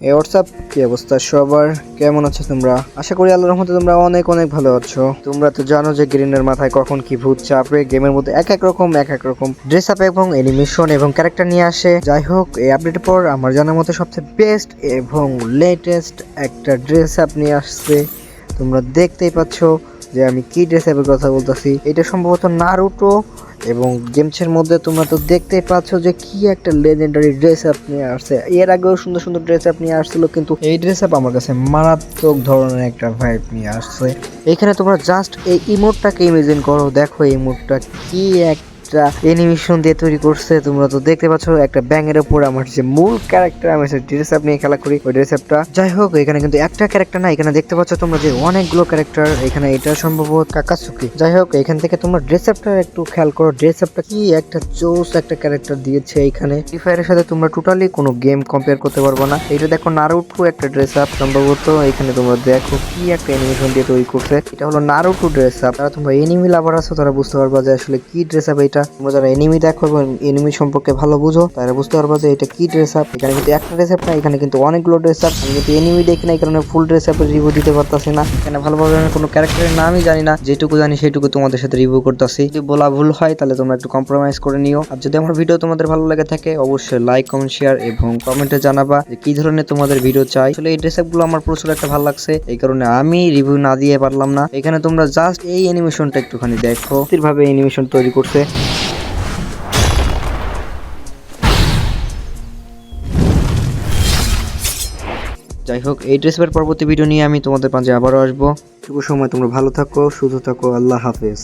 WhatsApp, কি অবস্থা সবার? কেমন আছো তোমরা? আশা করি আল্লাহর রহমতে তোমরা অনেক অনেক ভালো আছো। তোমরা তো জানো যে গ্রিনের মাথায় কখন কি ভূত চাপে। গেমের মধ্যে এক এক রকম ড্রেস আপ এবং অ্যানিমেশন এবং ক্যারেক্টার নিয়ে আসে। যাই হোক, এই আপডেটের পর আমার জানার মতে সবচেয়ে বেস্ট এবং লেটেস্ট একটা ড্রেস আপ নিয়ে আসছে। তোমরা দেখতেই পাচ্ছ যে আমি কি ড্রেস আপের কথা বলতেছি। এটা সম্ভবত নারুটো এবং গেমসের মধ্যে তোমরা তো দেখতেই পাচ্ছ যে কি একটা লেজেন্ডারি ড্রেস আপ নিয়ে আসছে। এর আগেও সুন্দর সুন্দর ড্রেস আপ নিয়ে আসছিল, কিন্তু এই ড্রেস আপ আমার কাছে মারাত্মক ধরনের একটা ভাইব নিয়ে আসছে। এখানে তোমরা জাস্ট এই ইমোটটাকে ইমেজিন করো, দেখো এই ইমোটটা কি একটা অ্যানিমেশন দিয়ে তৈরি করছে। তোমরা তো দেখতে পাচ্ছ একটা ব্যাঙের উপর আমার যে মূল ক্যারেক্টার, আমি সেই ড্রেস আপ নিয়ে খেলা করি, ওই ড্রেস আপটা। যাই হোক, এখানে কিন্তু একটা ক্যারেক্টার না, এখানে দেখতে পাচ্ছ তোমরা যে অনেকগুলো ক্যারেক্টার। এখানে এটা সম্ভবত কাকাসুকি। যাই হোক, এখান থেকে তোমরা ড্রেস আপটা একটু খেয়াল করো, ড্রেস আপটা কি একটা জোস একটা ক্যারেক্টার দিয়েছে। এখানে ফ্রি ফায়ারের সাথে তোমরা টোটালি কোনো গেম কম্পেয়ার করতে পারবো না। এটা দেখো নারুটো একটা ড্রেস আপ সম্ভবত। এখানে তোমরা দেখো কি একটা অ্যানিমেশন দিয়ে তৈরি করছে। এটা হলো নারুটো ড্রেস আপ। যারা তোমরা এনিমি লাভার আছো তারা বুঝতে পারবা যে আসলে কি ড্রেস আপ এটা। তোমরা যারা এনিমি দেখো এবং এনিমি সম্পর্কে ভালো বুঝো তারা বুঝতে পারবা যে এটা কি ড্রেস আপ। এখানে কিন্তু একটা ড্রেস আপ না, এখানে কিন্তু অনেকগুলো ড্রেস আপ। আমি কিন্তু এনিমি দেখি না, এই কারণে ফুল ড্রেস আপের রিভিউ দিতে পারতাছি না। এখানে ভালোভাবে আমি কোনো ক্যারেক্টারের নামই জানি না, যেটুকু জানি সেটুকু তোমাদের সাথে রিভিউ করতেছি। যদি বলা ভুল হয় তাহলে তোমরা একটু কম্প্রোমাইজ করে নিও। আর যদি আমার ভিডিও তোমাদের ভালো লাগে থাকে অবশ্যই লাইক, কমেন্ট, শেয়ার এবং কমেন্টে জানাবা যে কি ধরনের তোমাদের ভিডিও চাই। আসলে এই ড্রেস আপ গুলো আমার প্রচুর একটা ভালো লাগছে, এই কারণে আমি রিভিউ না দিয়ে পারলাম না। এখানে তোমরা জাস্ট এই অ্যানিমেশনটা একটুখানি দেখো, কিভাবে অ্যানিমেশন তৈরি করছে। যাই হোক, এই ড্রেসের পরবর্তী ভিডিও নিয়ে আমি তোমাদের মাঝে আবারও আসবো। শুভ সময়, তোমরা ভালো থাকো, সুস্থ থাকো, আল্লাহ হাফেজ।